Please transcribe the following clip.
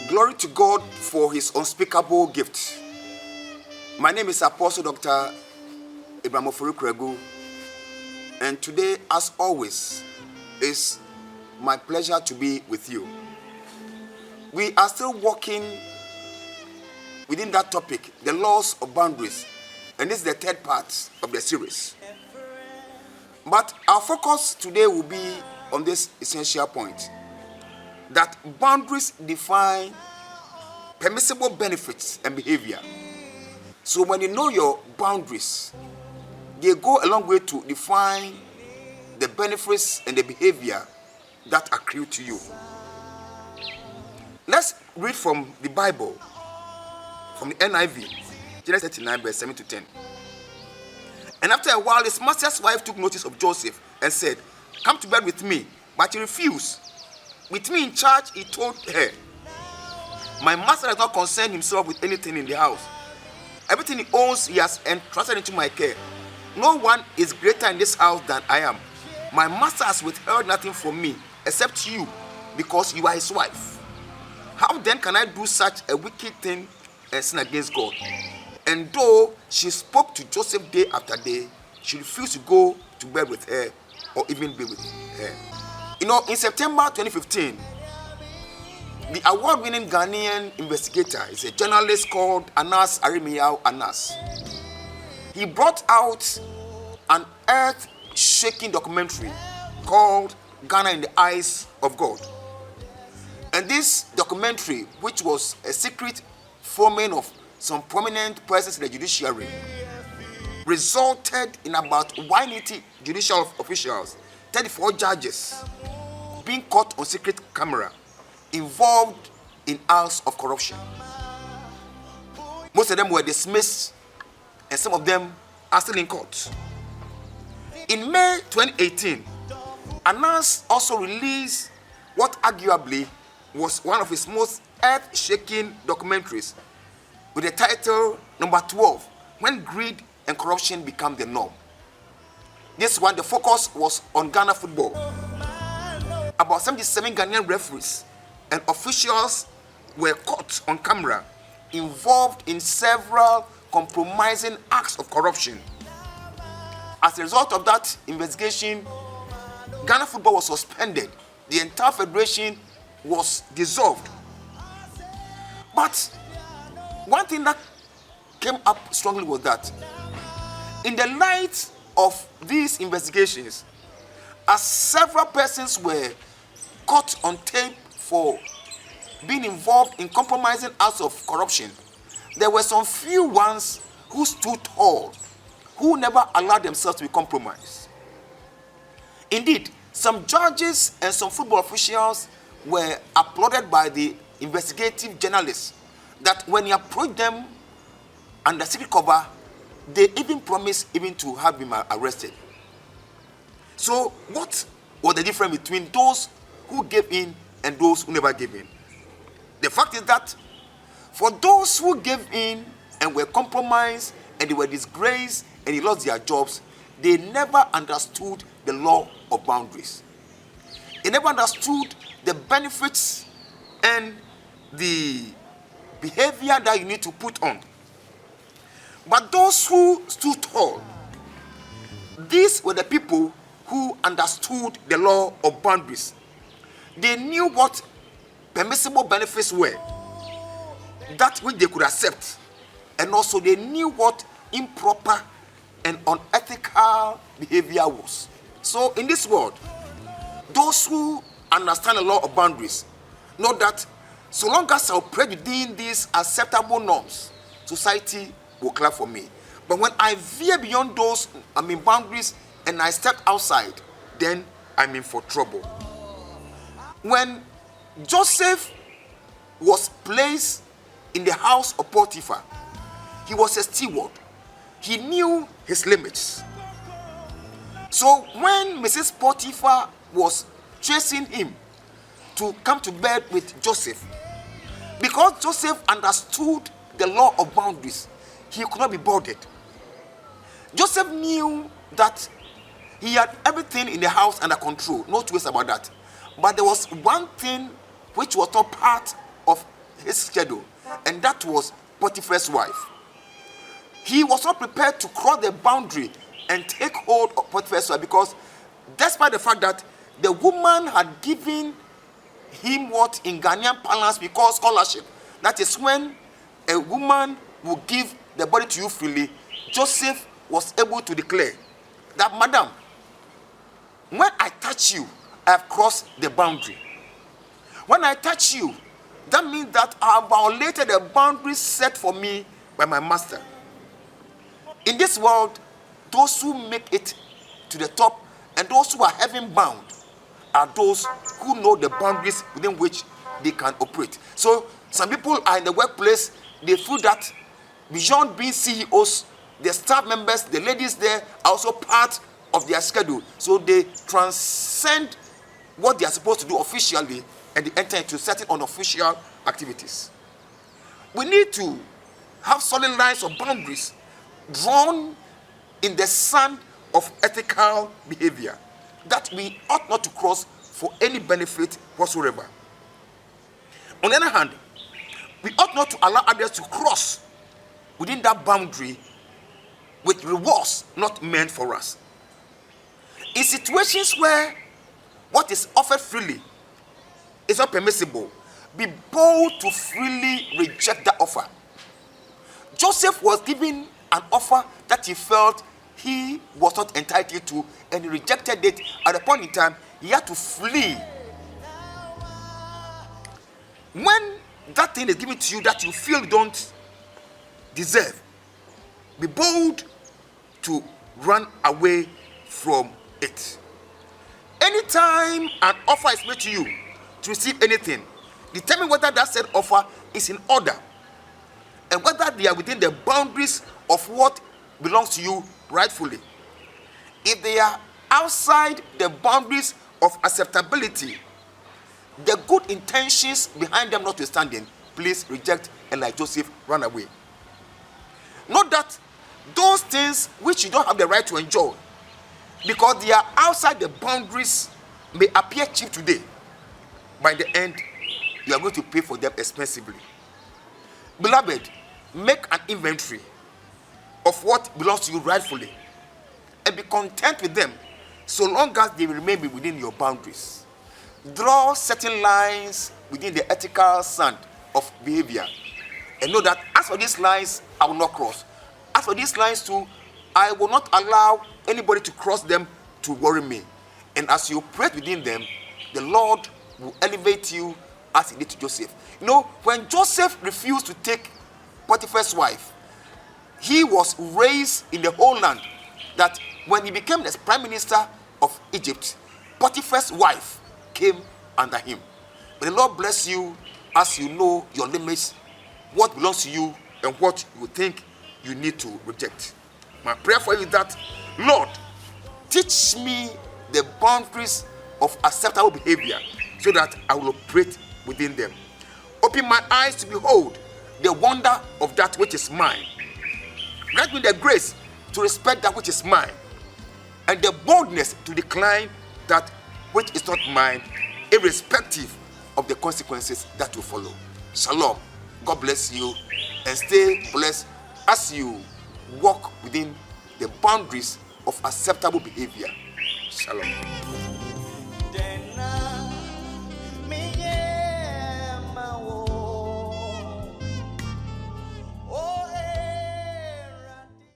Glory to God for his unspeakable gift. My name is Apostle Dr. Ofori-Kuragu, and today, as always, is my pleasure to be with you. We are still walking within that topic, the laws of boundaries, and this is the third part of the series. But our focus today will be on this essential point, that boundaries define permissible benefits and behavior. So when you know your boundaries, they go a long way to define the benefits and the behavior that accrue to you. Let's read from the Bible, from the NIV, Genesis 39, verse 7 to 10. And after a while, his master's wife took notice of Joseph and said, "Come to bed with me." But he refused. With me in charge, he told her, "My master does not concern himself with anything in the house. Everything he owns, he has entrusted into my care. No one is greater in this house than I am. My master has withheld nothing from me except you, because you are his wife. How then can I do such a wicked thing and sin against God?" And though she spoke to Joseph day after day, she refused to go to bed with her or even be with her. In September 2015, the award-winning Ghanaian investigator is a journalist called Anas Arimiyahu Anas. He brought out an earth-shaking documentary called Ghana in the Eyes of God. And this documentary, which was a secret forming of some prominent persons in the judiciary, resulted in about 180 judicial officials, 34 judges, being caught on secret camera, involved in acts of corruption. Most of them were dismissed, and some of them are still in court. In May 2018, Anas also released what arguably was one of his most earth-shaking documentaries, with the title number 12, When Greed and Corruption Become the Norm. This one, the focus was on Ghana football. About 77 Ghanaian referees and officials were caught on camera, involved in several compromising acts of corruption. As a result of that investigation, Ghana football was suspended. The entire federation was dissolved. But one thing that came up strongly was that, in the light of these investigations, as several persons were caught on tape for being involved in compromising acts of corruption, there were some few ones who stood tall, who never allowed themselves to be compromised. Indeed, some judges and some football officials were applauded by the investigative journalists that when he approached them under secret cover, they even promised even to have him arrested. So what was the difference between those who gave in and those who never gave in? The fact is that for those who gave in and were compromised and they were disgraced and they lost their jobs, they never understood the law of boundaries. They never understood the benefits and the behavior that you need to put on. But those who stood tall, these were the people who understood the law of boundaries. They knew what permissible benefits were, that which they could accept, and also they knew what improper and unethical behavior was. So in this world, those who understand the law of boundaries know that so long as I operate within these acceptable norms, society will clap for me. But when I veer beyond those boundaries and I step outside, then I'm in for trouble. When Joseph was placed in the house of Potiphar, he was a steward. He knew his limits. So when Mrs. Potiphar was chasing him to come to bed with Joseph, because Joseph understood the law of boundaries, he could not be bothered. Joseph knew that He had everything in the house under control, no two ways about that. But there was one thing which was not part of his schedule, and that was Potiphar's wife. He was not prepared to cross the boundary and take hold of Potiphar's wife, because despite the fact that the woman had given him what in Ghanaian parlance we call scholarship, that is when a woman will give the body to you freely, Joseph was able to declare that, madam, when I touch you, I have crossed the boundary. When I touch you, that means that I have violated the boundaries set for me by my master. In this world, those who make it to the top and those who are heaven bound are those who know the boundaries within which they can operate. So some people are in the workplace, they feel that beyond being CEOs, the staff members, the ladies there are also part of their schedule. So they transcend what they are supposed to do officially and they enter into certain unofficial activities. We need to have solid lines of boundaries drawn in the sand of ethical behavior that we ought not to cross for any benefit whatsoever. On the other hand, we ought not to allow others to cross within that boundary with rewards not meant for us. In situations where what is offered freely is not permissible, be bold to freely reject that offer. Joseph was given an offer that he felt he was not entitled to, and he rejected it. At a point in time, he had to flee. When that thing is given to you that you feel you don't deserve, be bold to run away from it. Anytime an offer is made to you to receive anything, determine whether that said offer is in order and whether they are within the boundaries of what belongs to you rightfully. If they are outside the boundaries of acceptability, the good intentions behind them notwithstanding, please reject and, like Joseph, run away. Not that those things which you don't have the right to enjoy, because they are outside the boundaries, may appear cheap today. By the end, you are going to pay for them expensively. Beloved, make an inventory of what belongs to you rightfully and be content with them so long as they remain within your boundaries. Draw certain lines within the ethical sand of behavior and know that as for these lines, I will not cross. As for these lines too, I will not allow anybody to cross them to worry me. And as you operate within them, the Lord will elevate you as he did to Joseph. You know, when Joseph refused to take Potiphar's wife, he was raised in the whole land that when he became the prime minister of Egypt, Potiphar's wife came under him. May the Lord bless you as you know your limits, what belongs to you and what you think you need to reject. My prayer for you is that, Lord, teach me the boundaries of acceptable behavior so that I will operate within them. Open my eyes to behold the wonder of that which is mine. Grant me the grace to respect that which is mine and the boldness to decline that which is not mine, irrespective of the consequences that will follow. Shalom. God bless you and stay blessed as you walk within the boundaries of acceptable behavior. Shalom.